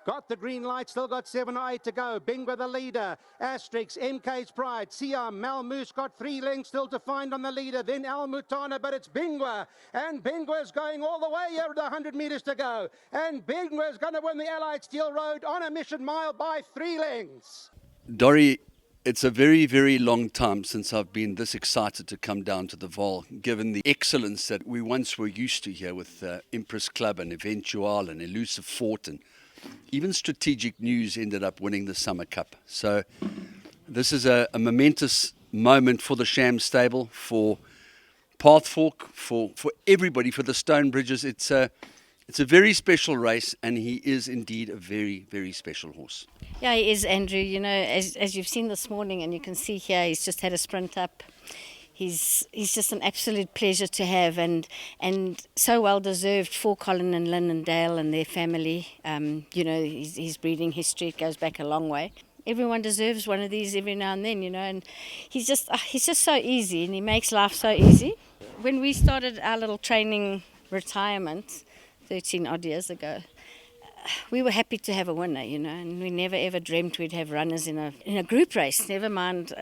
Got the green light, still got 7 or 8 to go. Bingwa the leader. Asterix, MK's Pride. Siam, Malmoose got 3 lengths still to find on the leader. Then Al Mutana, but it's Bingwa. And Bingwa's going all the way here with 100 metres to go. And Bingwa's going to win the Allied Steel Road on a mission mile by 3 lengths. Dorrie, it's a very, very long time since I've been this excited to come down to the Vaal, given the excellence that we once were used to here with Empress Club and Eventual and Elusive Fort, and even Strategic News ended up winning the Summer Cup. So this is a momentous moment for the Sham stable, for Pathfork, for everybody, for the Stonebridges. It's a very special race, and he is indeed a very, very special horse. Yeah, he is, Andrew. You know, as you've seen this morning, and you can see here, he's just had a sprint up. He's just an absolute pleasure to have, and so well deserved for Colin and Lynn and Dale and their family. You know, his breeding history goes back a long way. Everyone deserves one of these every now and then, you know, and he's just so easy, and he makes life so easy. When we started our little training retirement 13 odd years ago, we were happy to have a winner, you know, and we never ever dreamt we'd have runners in a group race, never mind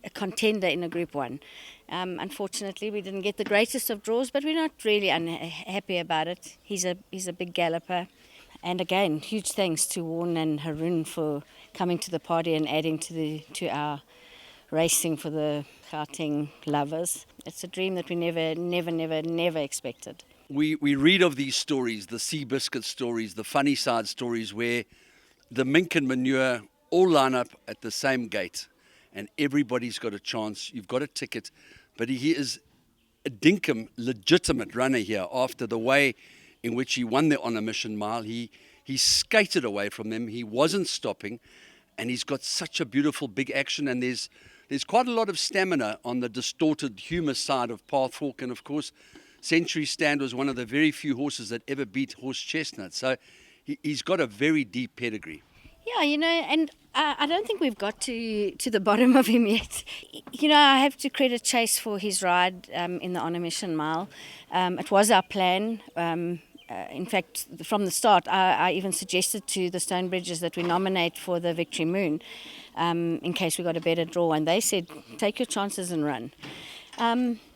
a contender in a Group 1. Unfortunately, we didn't get the greatest of draws, but we're not really unhappy about it. He's a big galloper. And again, huge thanks to Warren and Haroon for coming to the party and adding to our racing for the Gauteng lovers. It's a dream that we never expected. We read of these stories, the Seabiscuit stories, the funny side stories, where the mink and manure all line up at the same gate and everybody's got a chance. You've got a ticket. But he is a dinkum, legitimate runner here after the way in which he won the On a Mission Mile. He skated away from them. He wasn't stopping. And he's got such a beautiful big action. And there's quite a lot of stamina on the distorted humour side of Pathfork. And, of course, Century Stand was one of the very few horses that ever beat Horse Chestnut. So he's got a very deep pedigree. Yeah, you know, and I don't think we've got to the bottom of him yet. You know, I have to credit Chase for his ride in the On a Mission Mile. It was our plan. In fact, from the start, I even suggested to the Stonebridges that we nominate for the Victory Moon in case we got a better draw. And they said, take your chances and run.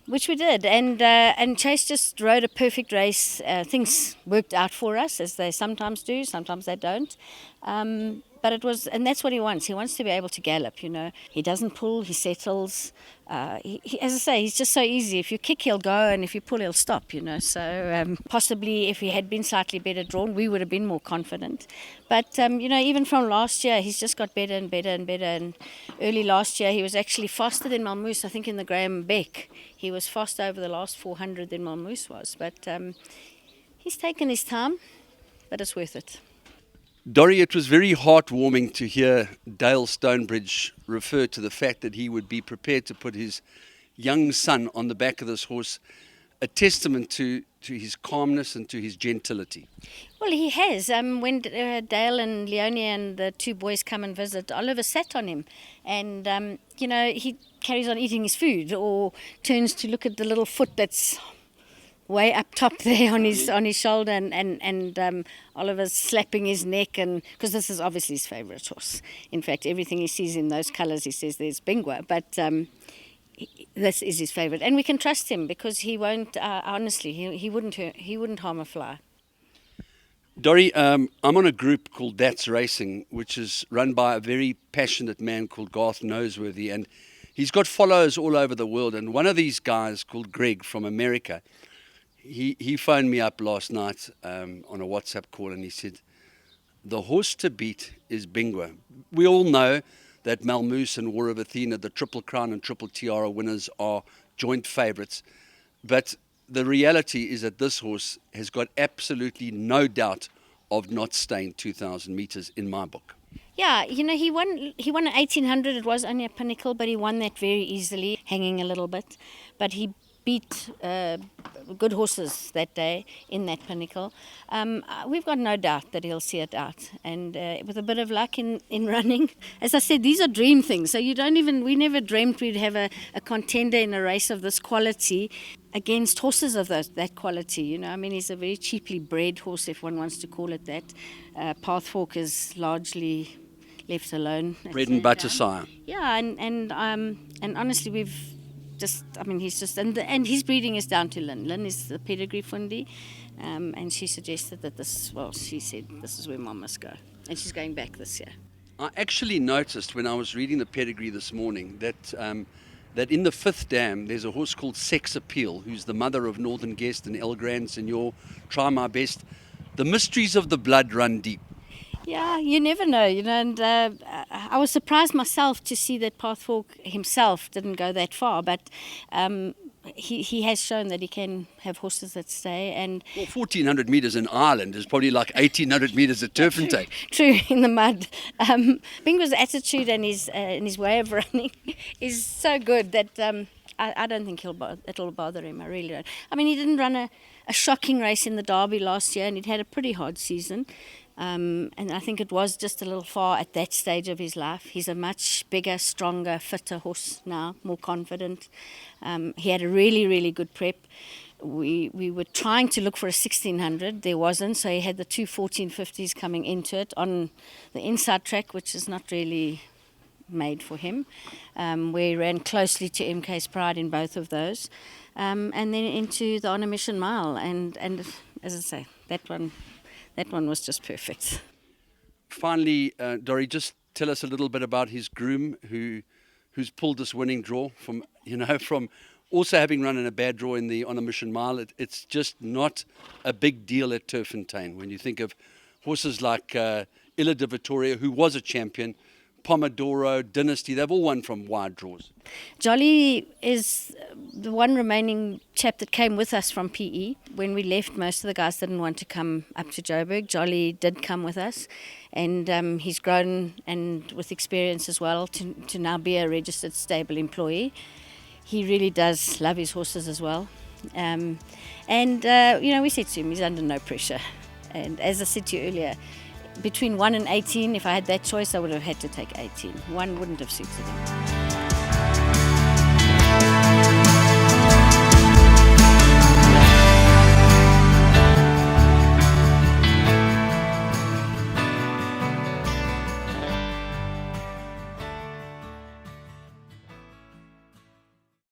Which we did, and Chase just rode a perfect race. Things worked out for us, as they sometimes do, sometimes they don't. But it was, and that's what he wants. He wants to be able to gallop, you know. He doesn't pull, he settles. He, as I say, he's just so easy. If you kick, he'll go, and if you pull, he'll stop, you know. So possibly if he had been slightly better drawn, we would have been more confident. But, you know, even from last year, he's just got better and better and better. And early last year, he was actually faster than Malmoose, I think, in the Graham Beck. He was faster over the last 400 than Malmoose was. But he's taken his time, but it's worth it. Dorrie, it was very heartwarming to hear Dale Stonebridge refer to the fact that he would be prepared to put his young son on the back of this horse, a testament to his calmness and to his gentility. Well, he has. When Dale and Leonie and the 2 boys come and visit, Oliver sat on him. And, you know, he carries on eating his food or turns to look at the little foot that's way up top there on his shoulder, and Oliver's slapping his neck, and because this is obviously his favourite horse. In fact, everything he sees in those colours, he says there's Bingwa, but this is his favourite, and we can trust him because he won't. Honestly, he wouldn't harm a fly. Dorrie, I'm on a group called That's Racing, which is run by a very passionate man called Garth Noseworthy, and he's got followers all over the world. And one of these guys called Greg from America, he phoned me up last night on a WhatsApp call, and he said, the horse to beat is Bingwa. We all know that Malmoose and War of Athena, the Triple Crown and Triple Tiara winners, are joint favourites. But the reality is that this horse has got absolutely no doubt of not staying 2,000 metres in my book. Yeah, you know, he won at 1,800. It was only a pinnacle, but he won that very easily, hanging a little bit. But he beat good horses that day in that pinnacle. We've got no doubt that he'll see it out, and with a bit of luck in running. As I said, these are dream things, so we never dreamt we'd have a contender in a race of this quality against horses of that quality. You know, I mean, he's a very cheaply bred horse, if one wants to call it that. Pathfork is largely left alone. Bread and butter sire. Yeah, and honestly, he's just, and his breeding is down to Lynn. Lynn is the Pedigree fundi, and she suggested that she said this is where Mom must go, and she's going back this year. I actually noticed when I was reading the Pedigree this morning that in the 5th dam there's a horse called Sex Appeal, who's the mother of Northern Guest and El Grand Senor, Try My Best. The mysteries of the blood run deep. Yeah, you never know, you know, and I was surprised myself to see that Pathfork himself didn't go that far, but he has shown that he can have horses that stay. And 1,400 metres in Ireland is probably like 1,800 metres at Turfentine. True, in the mud. Bingwa's attitude and his way of running is so good that I don't think it'll bother him. I really don't. I mean, he didn't run a shocking race in the Derby last year, and he'd had a pretty hard season. And I think it was just a little far at that stage of his life. He's a much bigger, stronger, fitter horse now, more confident. He had a really, really good prep. We were trying to look for a 1600. There wasn't, so he had the two 1450s coming into it on the inside track, which is not really made for him. We ran closely to MK's Pride in both of those. And then into the On a Mission Mile. And as I say, that one was just perfect. Finally, Dorrie, just tell us a little bit about his groom, who's pulled this winning draw from also having run in a bad draw in the On a Mission Mile. It's just not a big deal at Turfentine when you think of horses like Elated Victoria, who was a champion, Pomodoro, Dynasty. They've all won from wide draws. Jolly is the one remaining chap that came with us from PE. When we left, most of the guys didn't want to come up to Joburg. Jolly did come with us, and he's grown and with experience as well to now be a registered stable employee. He really does love his horses as well. We said to him, he's under no pressure. And as I said to you earlier, between 1 and 18, if I had that choice, I would have had to take 18. 1 wouldn't have suited him.